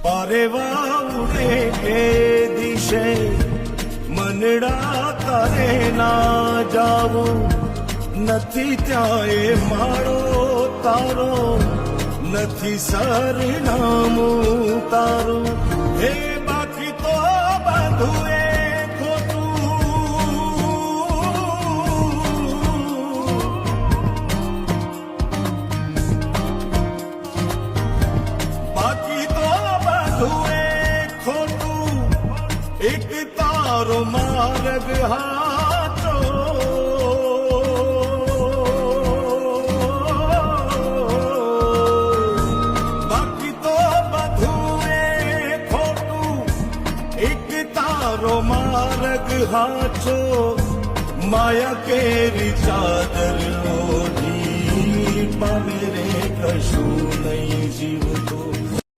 પારેવા ઉડે કે દિશે મનડા તારે ના જાવું નથી ત્યાં એ માળો તારો નથી સરનામું તારું હે બાકી તો બધું એ એક તારો માર્ગ હાચો બાકી તો બધું એ ખોટું એક તારો માર્ગ હાચો માયા કેરી ચાદર ઓઢી પામે રે કશું નહીં જીવતો